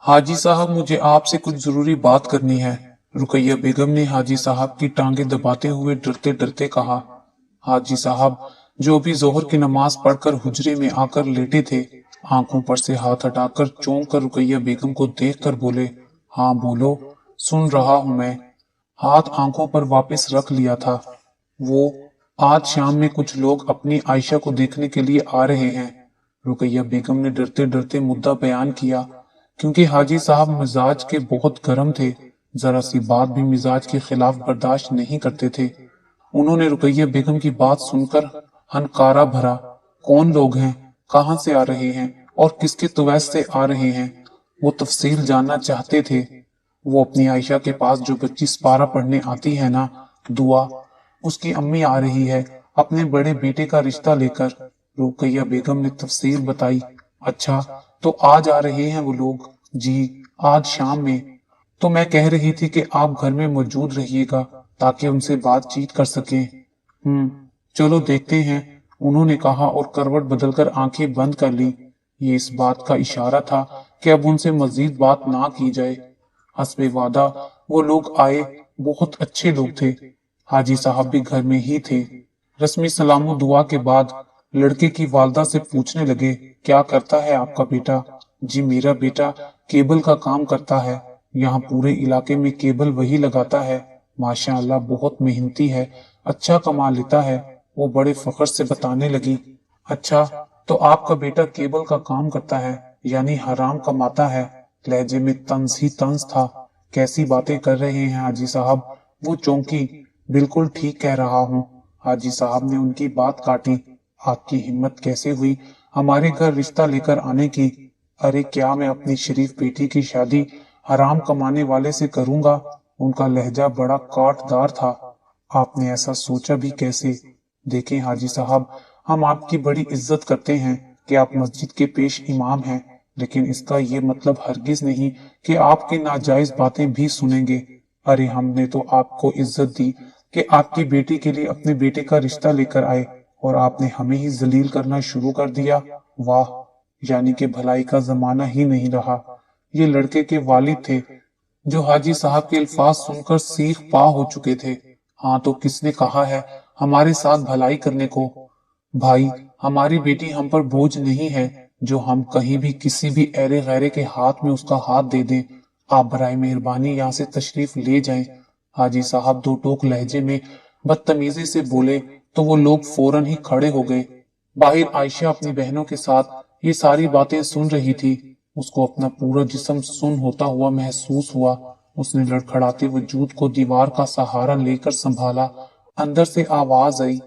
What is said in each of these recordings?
हाजी साहब, मुझे आपसे कुछ जरूरी बात करनी है। रुकैया बेगम ने हाजी साहब की टांगे दबाते हुए डरते डरते कहा। हाजी साहब, जो अभी जोहर की नमाज पढ़कर हुजरे में आकर लेटे थे, आंखों पर से हाथ हटाकर चौंक कर रुकैया बेगम को देखकर बोले, हाँ बोलो, सुन रहा हूं मैं। हाथ आंखों पर वापस रख लिया था। वो आज शाम में कुछ लोग अपनी आयशा को देखने के लिए आ रहे हैं। रुकैया बेगम ने डरते डरते मुद्दा बयान किया, क्योंकि हाजी साहब मिजाज के बहुत गर्म थे, जरा सी बात भी मिजाज के खिलाफ बर्दाश्त नहीं करते थे। उन्होंने रुकैया बेगम की बात सुनकर हनकारा भरा। कौन लोग हैं, कहाँ से आ रहे हैं और किसके तवैस से आ रहे हैं, वो तफसील जानना चाहते थे। वो अपनी आयशा के पास जो बच्ची सपारा पढ़ने आती है ना, दुआ, उसकी अम्मी आ रही है अपने बड़े बेटे का रिश्ता लेकर। रुकैया बेगम ने तफसील बताई। अच्छा, तो आज आ रहे हैं वो लोग? जी, आज शाम में। तो मैं कह रही थी कि आप घर में मौजूद रहिएगा ताकि उनसे बातचीत कर सकें। चलो देखते हैं, उन्होंने कहा और करवट बदलकर आंखें बंद कर ली। ये इस बात का इशारा था कि अब उनसे मजीद बात ना की जाए। हस्बे वादा वो लोग आए, बहुत अच्छे लोग थे। हाजी साहब भी घर में ही थे। रस्मी सलामो दुआ के बाद लड़के की वालदा से पूछने लगे, क्या करता है आपका बेटा? जी, मेरा बेटा केबल का काम करता है। यहाँ पूरे इलाके में केबल वही लगाता है। माशाअल्लाह बहुत मेहनती है, अच्छा कमा लेता है। वो बड़े फख्र से बताने लगी। अच्छा, तो आपका बेटा केबल का काम करता है, यानी हराम कमाता है। लहजे में तंज ही तंज था। कैसी बातें कर रहे हैं हाजी साहब? वो चौंकी। बिल्कुल ठीक कह रहा हूँ। हाजी साहब ने उनकी बात काटी। आपकी हिम्मत कैसे हुई हमारे घर रिश्ता लेकर आने की? अरे क्या मैं अपनी शरीफ बेटी की शादी हराम कमाने वाले से करूंगा? उनका लहजा बड़ा काटदार था। आपने ऐसा सोचा भी कैसे? देखें हाजी साहब, हम आपकी बड़ी इज्जत करते हैं कि आप मस्जिद के पेश इमाम हैं, लेकिन इसका ये मतलब हरगिज नहीं कि आपकी नाजायज बातें भी सुनेंगे। अरे हमने तो आपको इज्जत दी कि आपकी बेटी के लिए अपने बेटे का रिश्ता लेकर आए, और आपने हमें ही जलील करना शुरू कर दिया। वाह, यानी कि भलाई का जमाना ही नहीं रहा। ये लड़के के वालिद थे, जो हाजी साहब के अल्फाज सुनकर सीख पा हो चुके थे। हाँ, तो किसने कहा है हमारे साथ भलाई करने को? भाई, हमारी बेटी हम पर बोझ नहीं है जो हम कहीं भी किसी भी ऐरे गैरे के हाथ में उसका हाथ दे दें। आप बराए मेहरबानी यहाँ से तशरीफ ले जाएं। हाजी साहब दो टोक लहजे में बदतमीजी से बोले तो वो लोग फौरन ही खड़े हो गए। बाहर आयशा अपनी बहनों के साथ ये सारी बातें सुन रही थी। उसको अपना पूरा जिस्म सुन होता हुआ महसूस हुआ। उसने लड़खड़ाते वजूद को दीवार का सहारा लेकर संभाला। अंदर से आवाज आई,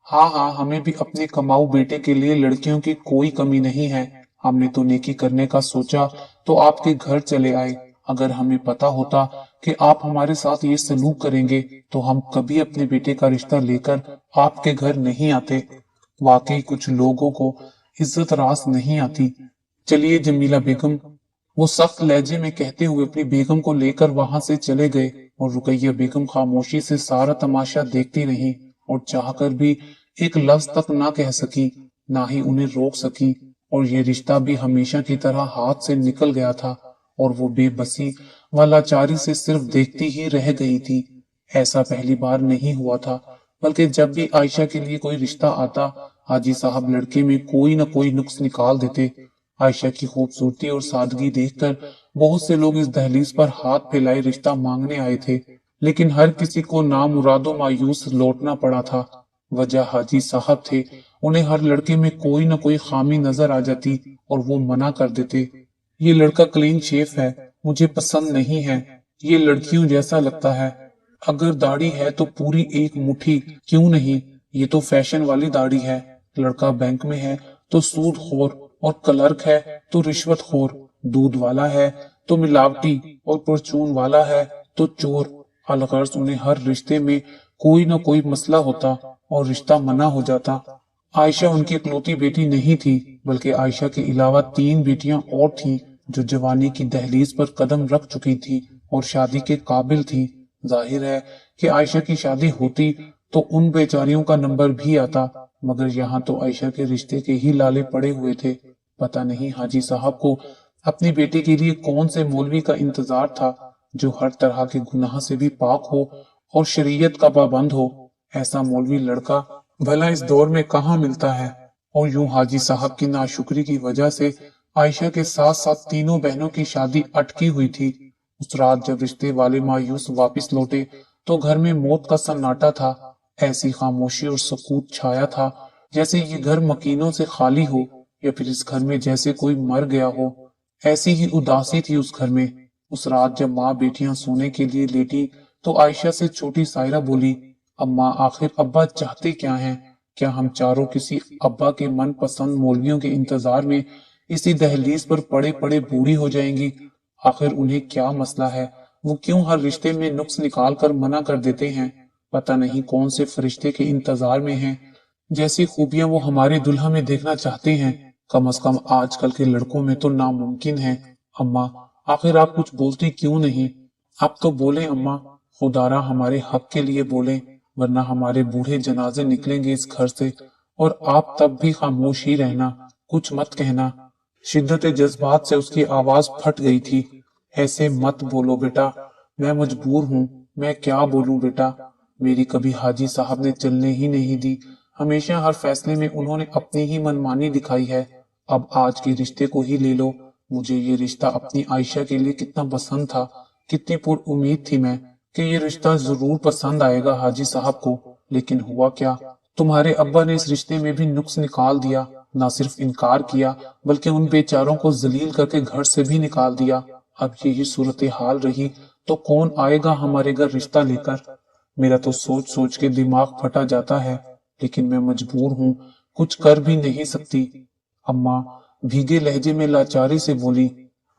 हाँ हाँ, हमें भी अपने कमाऊ बेटे के लिए लड़कियों की कोई कमी नहीं है। हमने तो नेकी करने का सोचा तो आपके घर चले आए। अगर हमें पता होता कि आप हमारे साथ ये सलूक करेंगे तो हम कभी अपने बेटे का रिश्ता लेकर आपके घर नहीं आते। वाकई कुछ लोगों को इज्जत रास नहीं आती। चलिए जमीला बेगम, वो सख्त लहजे में कहते हुए अपनी बेगम को लेकर वहां से चले गए, और रुकैया बेगम खामोशी से सारा तमाशा देखती रही और चाहकर भी एक लफ्ज तक ना कह सकी, ना ही उन्हें रोक सकी। और ये रिश्ता भी हमेशा की तरह हाथ से निकल गया था, और वो बेबसी व लाचारी से सिर्फ देखती ही रह गई थी। ऐसा पहली बार नहीं हुआ था, बल्कि जब भी आयशा के लिए कोई रिश्ता आता, हाजी साहब लड़के में कोई न कोई नुक्स निकाल देते। आयशा की खूबसूरती और सादगी देखकर बहुत से लोग इस दहलीज पर हाथ फैलाए रिश्ता मांगने आए थे, लेकिन हर किसी को नामुरादो मायूस लौटना पड़ा था। वजह हाजी साहब थे। उन्हें हर लड़के में कोई न कोई खामी नजर आ जाती और वो मना कर देते। ये लड़का क्लीन शेफ है, मुझे पसंद नहीं है। ये लड़कियों जैसा लगता है। अगर दाढ़ी है तो पूरी एक मुट्ठी, क्यों नहीं? ये तो फैशन वाली दाढ़ी है। लड़का बैंक में है तो सूदखोर, और क्लर्क है तो रिश्वतखोर। दूध वाला है तो मिलावटी, और परचून वाला है तो चोर। अलगर्ज उन्हें हर रिश्ते में कोई न कोई मसला होता और रिश्ता मना हो जाता। आयशा उनकी इकलौती बेटी नहीं थी, बल्कि आयशा के अलावा 3 बेटियां और थीं जो जवानी की दहलीज पर कदम रख चुकी थी और शादी के काबिल थी। जाहिर है कि आयशा की शादी होती तो उन बेचारियों का नंबर भी आता, मगर यहाँ तो आयशा के रिश्ते के ही लाले पड़े हुए थे। पता नहीं हाजी साहब को अपनी बेटी के लिए कौन से मौलवी का इंतजार था जो हर तरह के गुनाह से भी पाक हो और शरीयत का पाबंद हो। ऐसा मौलवी लड़का भला इस दौर में कहाँ मिलता है। और यूं हाजी साहब की नाशुक्री की वजह से आयशा के साथ साथ तीनों बहनों की शादी अटकी हुई थी। उस रात जब रिश्ते वाले मायूस वापस लौटे तो घर में मौत का सन्नाटा था। ऐसी खामोशी और सुकूत छाया था जैसे ये घर मकीनों से खाली हो या फिर इस घर में जैसे कोई मर गया हो। ऐसी ही उदासी थी उस घर में। उस रात जब माँ बेटियां सोने के लिए लेटी तो आयशा से छोटी सायरा बोली, अम्मा आखिर अब्बा चाहते क्या हैं? क्या हम चारों किसी अब्बा के मनपसंद मौलवियों के इंतजार में इसी दहलीज पर पड़े पड़े बूढ़ी हो जाएंगी? आखिर उन्हें क्या मसला है? वो क्यों हर रिश्ते में नुक्स निकाल कर मना कर देते हैं? पता नहीं कौन से फरिश्ते के इंतजार में हैं। जैसी खूबियां वो हमारे दुल्हा में देखना चाहते हैं कम से कम आजकल के लड़कों में तो नामुमकिन है। अम्मा आखिर आप कुछ बोलती क्यों नहीं? आप तो बोले अम्मा, खुदारा हमारे हक के लिए बोले, वरना हमारे बूढ़े जनाजे निकलेंगे इस घर से और आप तब भी खामोश ही रहना, कुछ मत कहना। शिद्दत जज्बात से उसकी आवाज फट गई थी। ऐसे मत बोलो बेटा, मैं मजबूर हूँ, मैं क्या बोलूं बेटा। मेरी कभी हाजी साहब ने चलने ही नहीं दी। हमेशा हर फैसले में उन्होंने अपनी ही मनमानी दिखाई है। अब आज के रिश्ते को ही ले लो। मुझे ये रिश्ता अपनी आयशा के लिए कितना पसंद था, कितनी पुर उम्मीद थी मैं कि ये रिश्ता जरूर पसंद आएगा हाजी साहब को। लेकिन हुआ क्या, तुम्हारे अब्बा ने इस रिश्ते में भी नुक्स निकाल दिया। ना सिर्फ इनकार किया बल्कि उन बेचारों को जलील करके घर से भी निकाल दिया। अब यही सूरत हाल रही तो कौन आएगा हमारे घर रिश्ता लेकर? मेरा तो सोच सोच के दिमाग फटा जाता है, लेकिन मैं मजबूर हूँ, कुछ कर भी नहीं सकती। अम्मा भीगे लहजे में लाचारी से बोली।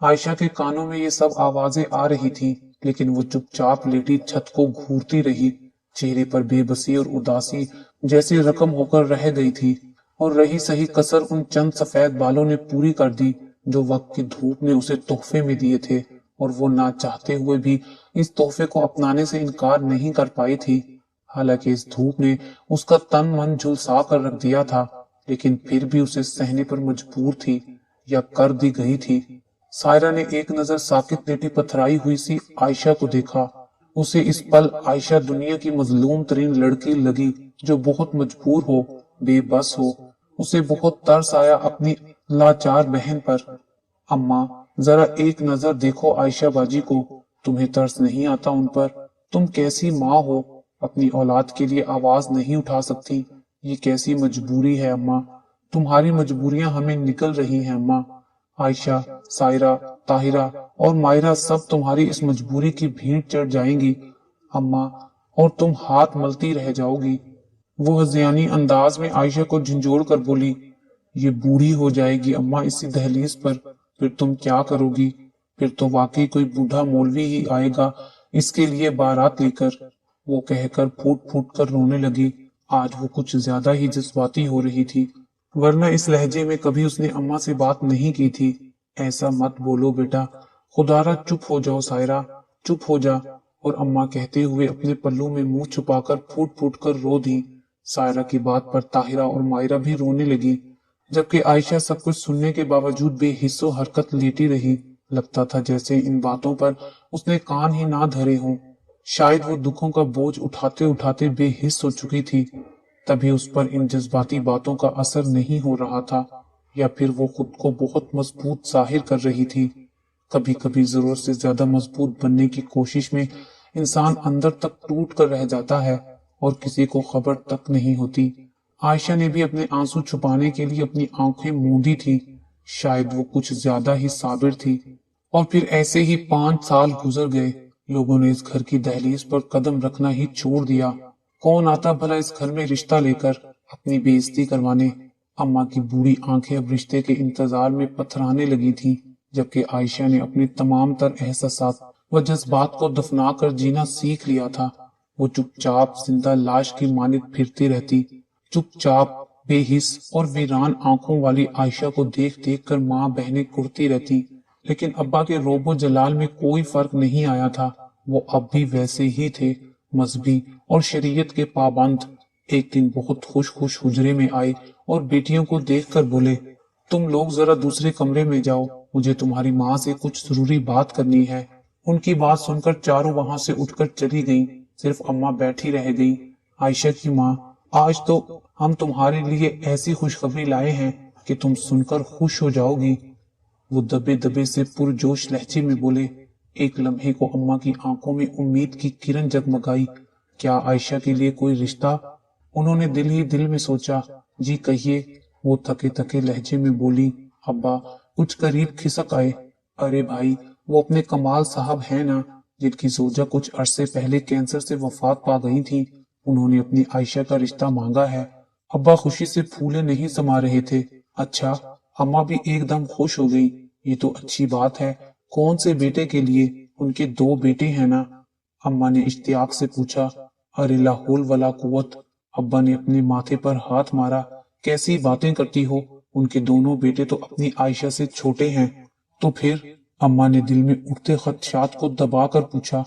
आयशा के कानों में ये सब आवाजें आ रही थी, लेकिन वो चुपचाप लेटी छत को घूरती रही। चेहरे पर बेबसी और उदासी जैसी रकम होकर रह गई थी और रही सही कसर उन चंद सफेद बालों ने पूरी कर दी जो वक्त की धूप ने उसे तोहफे में दिए थे। और वो ना चाहते हुए भी इस तोहफे को अपनाने से इनकार नहीं कर पाई थी। हालांकि इस धूप ने उसका तन मन झुलसा कर रख दिया था, लेकिन फिर भी उसे सहने पर मजबूर थी या कर दी गई थी। सायरा ने एक नजर साकित लेटी पथराई हुई सी आयशा को देखा। उसे इस पल आयशा दुनिया की मजलूम तरीन लड़की लगी जो बहुत मजबूर हो, बेबस हो। उसे बहुत तरस आया अपनी लाचार बहन पर। अम्मा जरा एक नजर देखो आयशा बाजी को, तुम्हें तरस नहीं आता उन पर? तुम कैसी माँ हो, अपनी औलाद के लिए आवाज नहीं उठा सकती? ये कैसी मजबूरी है अम्मा? तुम्हारी मजबूरियां हमें निकल रही हैं अम्मा। आयशा, सायरा, ताहिरा और मायरा सब तुम्हारी इस मजबूरी की भीड़ चढ़ जाएंगी अम्मा, और तुम हाथ मलती रह जाओगी। वो हज़ियानी अंदाज में आयशा को झंझोड़ कर बोली, ये बूढ़ी हो जाएगी अम्मा इसी दहलीज पर, फिर तुम क्या करोगी? फिर तो वाकई कोई बूढ़ा मौलवी ही आएगा इसके लिए बारात लेकर। वो कहकर फूट फूट कर रोने लगी। आज वो कुछ ज्यादा ही जज्बाती हो रही थी, वरना इस लहजे में कभी उसने अम्मा से बात नहीं की थी। ऐसा मत बोलो बेटा, खुदारा चुप हो जाओ सायरा, चुप हो जा। और अम्मा कहते हुए अपने पल्लू में मुंह छुपाकर फूट फूट कर रो दी। सायरा की बात पर ताहिरा और मायरा भी रोने लगी, जबकि आयशा सब कुछ सुनने के बावजूद बेहिस्सो हरकत लेटी रही। लगता था जैसे इन बातों पर उसने कान ही ना धरे हों। शायद वो दुखों का बोझ उठाते उठाते बेहिस हो चुकी थी, तभी उस पर इन जज्बाती बातों का असर नहीं हो रहा था, या फिर वो खुद को बहुत मजबूत जाहिर कर रही थी। कभी कभी जरूरत से ज्यादा मजबूत बनने की कोशिश में इंसान अंदर तक टूट कर रह जाता है और किसी को खबर तक नहीं होती। आयशा ने भी अपने आंसू छुपाने के लिए अपनी आंखें मूंदी थी। शायद वो कुछ ज्यादा ही साबिर थी। और फिर ऐसे ही 5 साल गुजर गए। लोगों ने इस घर की दहलीज पर कदम रखना ही छोड़ दिया। कौन आता भला इस घर में रिश्ता लेकर अपनी बेइज्जती करवाने? अम्मा की बूढ़ी आंखें अब रिश्ते के इंतजार में पथराने लगी थीं, जबकि आयशा ने अपने तमाम तर एहसासात व जज्बात को दफना कर जीना सीख लिया था। वो चुपचाप जिंदा लाश की मानित फिरती रहती, चुपचाप बेहिस और वीरान आंखों वाली आयशा को देख देख कर माँ बहनें कुर्ती रहती। लेकिन अब्बा के रोबो जलाल में कोई फर्क नहीं आया था। वो अब भी वैसे ही थे, मजहबी और शरीयत के पाबंद। एक दिन बहुत खुश खुश हुजरे में आए और बेटियों को देखकर बोले, तुम लोग जरा दूसरे कमरे में जाओ, مجھے تمہاری ماں سے کچھ ضروری بات کرنی ہے۔ ان کی بات سن کر چاروں وہاں سے اٹھ کر چلی گئیں، صرف اماں بیٹھی رہ گئیں۔ عائشہ کی ماں: آج تو ہم تمہارے لیے ایسی خوشخبری لائے ہیں کہ تم سن کر خوش ہو جاؤ گی۔ وہ دبے دبے سے پرجوش لہجے میں بولے۔ ایک لمحے کو اماں کی آنکھوں میں امید کی کرن جگمگائی۔ کیا عائشہ کے لیے کوئی رشتہ؟ انہوں نے دل ہی دل میں سوچا۔ جی کہیے، وہ تھکے تھکے لہجے میں بولی۔ ابا کچھ قریب کھسک آئے۔ ارے بھائی، وہ اپنے کمال صاحب ہیں نا، جن کی زوجہ کچھ عرصے پہلے کینسر سے وفات پا گئی تھی، انہوں نے اپنی عائشہ کا رشتہ مانگا ہے۔ ابا خوشی سے پھولے نہیں سما رہے تھے۔ اچھا؟ اماں بھی ایک دم خوش ہو گئی۔ یہ تو اچھی بات ہے۔ کون سے بیٹے کے لیے؟ ان کے 2 بیٹے ہیں نا؟ اماں نے اشتیاق سے پوچھا۔ ارے لا حول ولا قوت! ابا نے اپنے ماتھے پر ہاتھ مارا۔ کیسی باتیں کرتی ہو؟ ان کے دونوں بیٹے تو اپنی عائشہ سے چھوٹے ہیں۔ تو پھر؟ اماں نے دل میں اٹھتے خدشات کو دبا کر پوچھا۔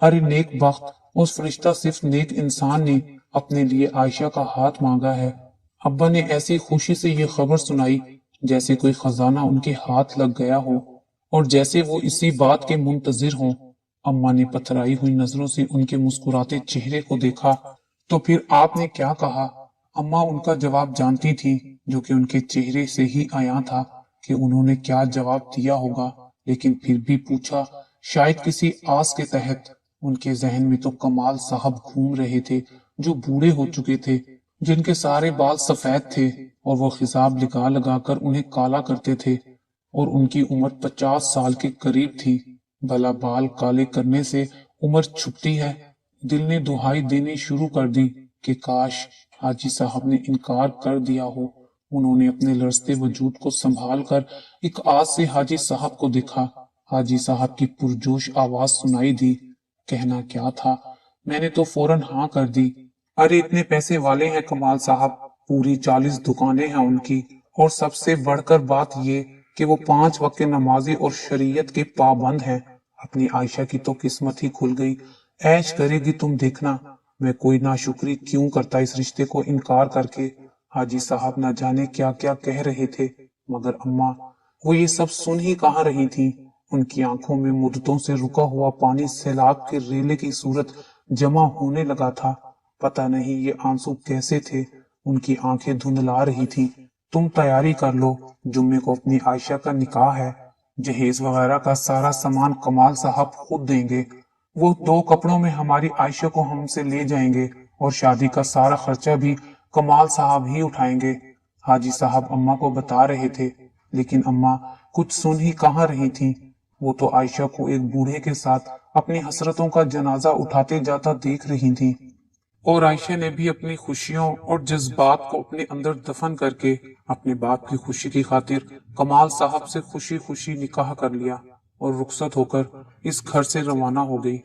ارے نیک بخت، اس فرشتہ صرف نیک انسان نے اپنے لیے عائشہ کا ہاتھ مانگا ہے۔ ابا نے ایسی خوشی سے یہ خبر سنائی جیسے کوئی خزانہ ان کے ہاتھ لگ گیا ہو، اور جیسے وہ اسی بات کے منتظر ہوں۔ اماں نے پتھرائی ہوئی نظروں سے ان کے مسکراتے چہرے کو دیکھا۔ تو پھر آپ نے کیا کہا؟ اماں ان کا جواب جانتی تھی، جو کہ ان کے چہرے سے ہی عیاں تھا کہ انہوں نے کیا جواب دیا ہوگا، لیکن پھر بھی پوچھا، شاید کسی آس کے تحت۔ ان کے ذہن میں تو کمال صاحب گھوم رہے تھے، جو بوڑھے ہو چکے تھے، جن کے سارے بال سفید تھے اور وہ خضاب لگا لگا کر انہیں کالا کرتے تھے، اور ان کی عمر 50 سال کے قریب تھی۔ بھلا بال کالے کرنے سے عمر چھپتی ہے؟ دل نے دہائی دینی شروع کر دی کہ کاش حاجی صاحب نے انکار کر دیا ہو۔ انہوں نے اپنے لرزتے وجود کو سنبھال کر ایک آس سے حاجی صاحب کو دیکھا۔ حاجی صاحب کی پرجوش آواز سنائی دی۔ کہنا کیا تھا؟ میں نے تو فوراً ہاں کر دی۔ ارے اتنے پیسے والے ہیں کمال صاحب، پوری 40 دکانیں ہیں ان کی، اور سب سے بڑھ کر بات یہ کہ وہ 5 وقت نمازی اور شریعت کے پابند ہیں۔ اپنی عائشہ کی تو قسمت ہی کھل گئی۔ عیش کرے گی، تم دیکھنا۔ میں کوئی ناشکری کیوں کرتا اس رشتے کو انکار کر کے۔ حاجی صاحب نہ جانے کیا کیا کہہ رہے تھے، مگر اماں، وہ یہ سب سن ہی کہاں رہی تھی۔ ان کی آنکھوں میں مدتوں سے رکا ہوا پانی سیلاب کے ریلے کی صورت جمع ہونے لگا تھا۔ پتہ نہیں یہ آنسو کیسے تھے، ان کی آنکھیں دھندلا رہی تھی۔ تم تیاری کر لو، جمعے کو اپنی عائشہ کا نکاح ہے، جہیز وغیرہ کا سارا سامان کمال صاحب خود دیں گے۔ وہ 2 کپڑوں میں ہماری عائشہ کو ہم سے لے جائیں گے، اور شادی کا سارا خرچہ بھی کمال صاحب ہی اٹھائیں گے۔ حاجی صاحب اماں کو بتا رہے تھے، لیکن اماں کچھ سن ہی کہاں رہی تھی۔ وہ تو عائشہ کو ایک بوڑھے کے ساتھ اپنی حسرتوں کا جنازہ اٹھاتے جاتا دیکھ رہی تھی، اور عائشہ نے بھی اپنی خوشیوں اور جذبات کو اپنے اندر دفن کر کے اپنے باپ کی خوشی کی خاطر کمال صاحب سے خوشی خوشی نکاح کر لیا، اور رخصت ہو کر اس گھر سے روانہ ہو گئی۔